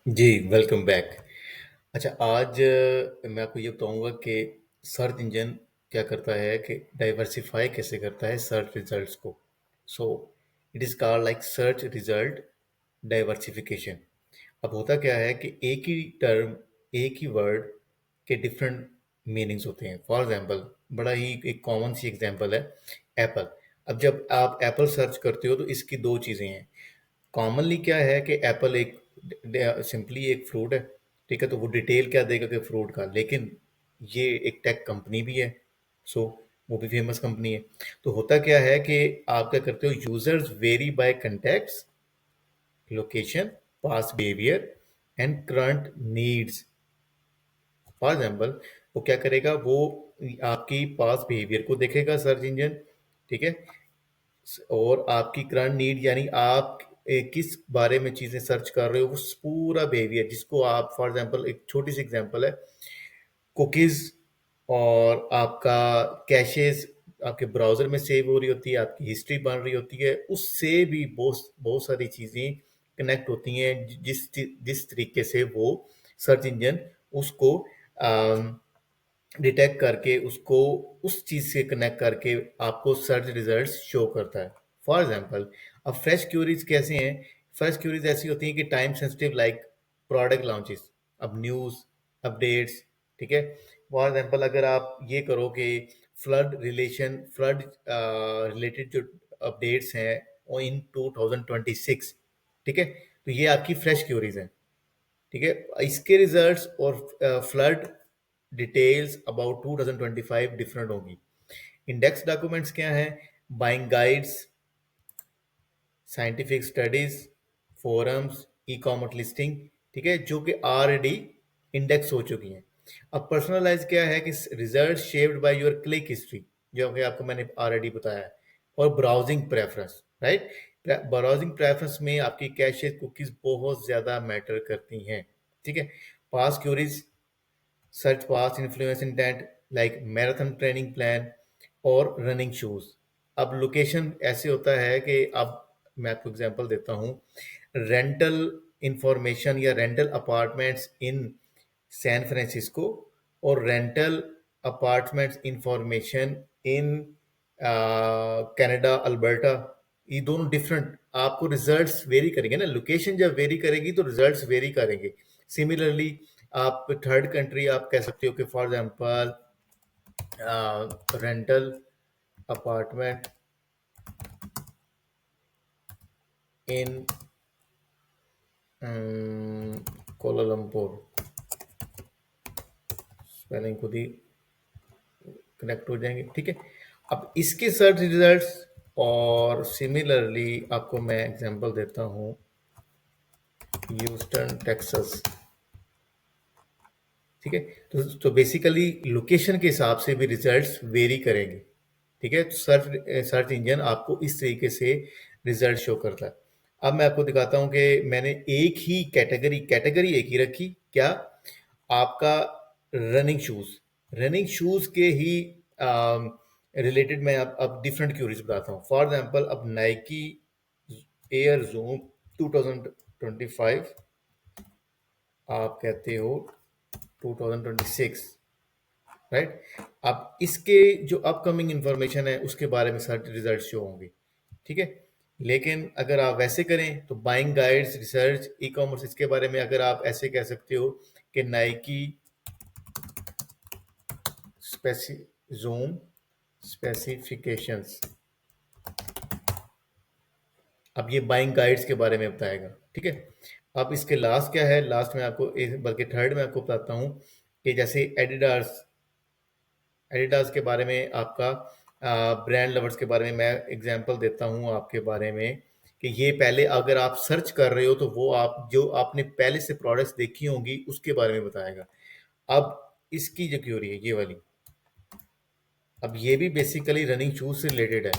जी, welcome back. अच्छा, आज मैं आपको ये बताऊँगा कि सर्च इंजन क्या करता है कि डाइवर्सिफ़ाई कैसे करता है सर्च रिज़ल्ट्स को। So it is called like search result diversification. अब होता क्या है कि एक ही टर्म, एक ही वर्ड के डिफरेंट मीनिंग्स होते हैं। फॉर एग्ज़ाम्पल, बड़ा ही एक कॉमन सी एग्ज़ाम्पल है एप्पल। अब जब आप एप्पल सर्च करते हो तो इसकी 2 चीज़ें हैं। कॉमनली क्या है कि एप्पल एक सिंपली एक फ्रूट है। ठीक है, तो वो डिटेल क्या देगा कि फ्रूट का, लेकिन ये एक टेक कंपनी भी है। सो वो भी फेमस कंपनी है। तो होता क्या है कि आप क्या करते हो, users vary by contacts, location, past behaviour and current needs. For example, वो क्या करेगा, वो आपकी पास्ट बिहेवियर को देखेगा सर्च इंजन। ठीक है, और आपकी करंट नीड यानी आप किस बारे में चीज़ें सर्च कर रहे हो, वो पूरा बिहेवियर जिसको आप, फॉर एग्जांपल एक छोटी सी एग्जांपल है, कुकीज़ और आपका कैशेज़ आपके ब्राउज़र में सेव हो रही होती है, आपकी हिस्ट्री बन रही होती है, उससे भी बहुत बहुत सारी चीज़ें कनेक्ट होती हैं, जिस तरीके से वो सर्च इंजन उसको डिटेक्ट करके उसको उस चीज़ से कनेक्ट करके आपको सर्च रिजल्ट्स शो करता है। फॉर एग्जांपल, अब फ्रेश क्यूरीज कैसे हैं? फ्रेश क्यूरीज ऐसी होती हैं कि time sensitive, like product launches, अब न्यूज़, अपडेट्स। ठीक है, फॉर एग्जांपल अगर आप ये करो कि फ्लड रिलेटेड जो अपडेट्स हैं वो इन 2026, ठीक है, तो ये आपकी फ्रेश क्यूरीज हैं। ठीक है, इसके रिजल्ट्स और फ्लड डिटेल्स अबाउट 2025 डिफरेंट होगी। इंडेक्स डॉक्यूमेंट्स क्या है? Buying guides, scientific studies, forums, e commerce listing. ठीक है, जो कि ऑलरेडी इंडेक्स हो चुकी हैं। अब पर्सनलाइज क्या है कि result shaped by your click history, जो कि आपको मैंने ऑलरेडी बताया है, और browsing preference. Right, browsing preference में आपकी कैशे कुकीज बहुत ज्यादा मैटर करती हैं। ठीक है, past queries, search past influence intent, like marathon training plan और रनिंग शूज। अब लोकेशन ऐसे होता है कि अब मैं आपको एग्जांपल देता हूँ, रेंटल इंफॉर्मेशन या rental apartments in San Francisco और rental apartments information in Canada, Alberta. ये दोनों डिफरेंट, आपको रिजल्ट्स वेरी करेंगे ना, लोकेशन जब वेरी करेगी तो रिजल्ट्स वेरी करेंगे। सिमिलरली, आप थर्ड कंट्री आप कह सकते हो कि for example rental apartment in Kuala Lumpur, spelling खुद ही कनेक्ट हो जाएंगे। ठीक है, अब इसके सर्च रिजल्ट्स, और सिमिलरली आपको मैं एग्जांपल देता हूँ, ह्यूस्टन टेक्सास। ठीक है, तो बेसिकली लोकेशन के हिसाब से भी रिजल्ट्स वेरी करेंगे। ठीक है, तो सर्च इंजन आपको इस तरीके से रिजल्ट शो करता है। अब मैं आपको दिखाता हूं कि मैंने एक ही कैटेगरी एक ही रखी। क्या? आपका रनिंग शूज, रनिंग शूज के ही रिलेटेड मैं अब डिफरेंट क्यूरीज बताता हूँ। फॉर एग्जांपल, अब नाइकी एयर जूम 2025, आप कहते हो 2026, राइट। अब इसके जो अपकमिंग इंफॉर्मेशन है उसके बारे में सारे रिजल्ट शो होंगे। ठीक है, लेकिन अगर आप वैसे करें तो buying guides, research, e commerce, इसके बारे में अगर आप ऐसे कह सकते हो कि नाइकी स्पेसि जूम स्पेसिफिकेशंस। अब ये बाइंग गाइड्स के बारे में बताएगा। ठीक है, अब इसके लास्ट क्या है, लास्ट में आपको बल्कि थर्ड में आपको बताता हूँ कि जैसे एडिडास, एडिडास के बारे में आपका, ब्रांड लवर्स के बारे में मैं एग्जांपल देता हूँ आपके बारे में कि ये पहले अगर आप सर्च कर रहे हो तो वो आप जो आपने पहले से प्रोडक्ट्स देखी होंगी उसके बारे में बताएगा। अब इसकी जो क्यूरी है ये वाली, अब ये भी बेसिकली रनिंग शूज से रिलेटेड है।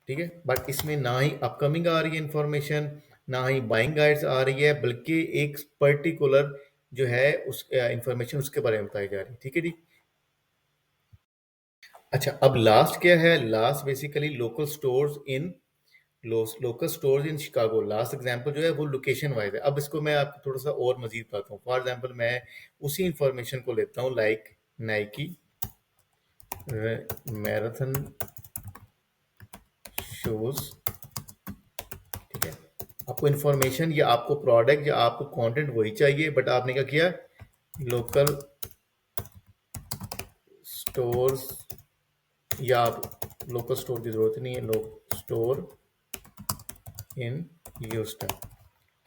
ठीक है, बट इसमें ना ही अपकमिंग आ रही है इंफॉर्मेशन, ना ही बाइंग गाइड्स आ रही है, बल्कि एक पर्टिकुलर जो है उस इंफॉर्मेशन उसके बारे में बताई जा रही है। ठीक है जी। अच्छा, अब लास्ट क्या है? Last basically local stores in local stores in Chicago, last example जो है वो लोकेशन वाइज है। अब इसको मैं आपको थोड़ा सा और मजीद बताता हूँ। फॉर एग्जांपल मैं उसी इंफॉर्मेशन को लेता हूँ, लाइक नाइकी मैराथन शूज, ठीक है। आपको इंफॉर्मेशन या आपको प्रोडक्ट या आपको कंटेंट वही चाहिए, बट आपने क्या किया, लोकल स्टोर्स, या लोकल स्टोर की जरूरत नहीं है, लोकल स्टोर इन ह्यूस्टन।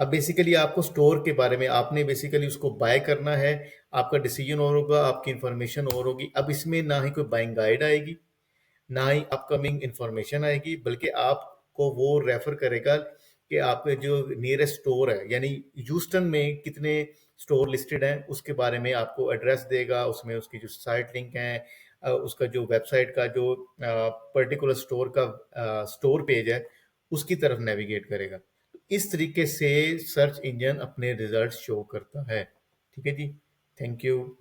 अब बेसिकली आपको स्टोर के बारे में आपने बेसिकली उसको बाय करना है, आपका डिसीजन और होगा, आपकी इंफॉर्मेशन और होगी। अब इसमें ना ही कोई बाइंग गाइड आएगी, ना ही अपकमिंग इंफॉर्मेशन आएगी, बल्कि आपको वो रेफर करेगा कि आपके जो नियरेस्ट स्टोर है, यानी ह्यूस्टन में कितने स्टोर लिस्टेड हैं उसके बारे में आपको एड्रेस देगा, उसमें उसकी जो साइट लिंक है, उसका जो वेबसाइट का जो पर्टिकुलर स्टोर का स्टोर पेज है, उसकी तरफ नेविगेट करेगा। तो इस तरीके से सर्च इंजन अपने रिजल्ट शो करता है। ठीक है जी, थैंक यू।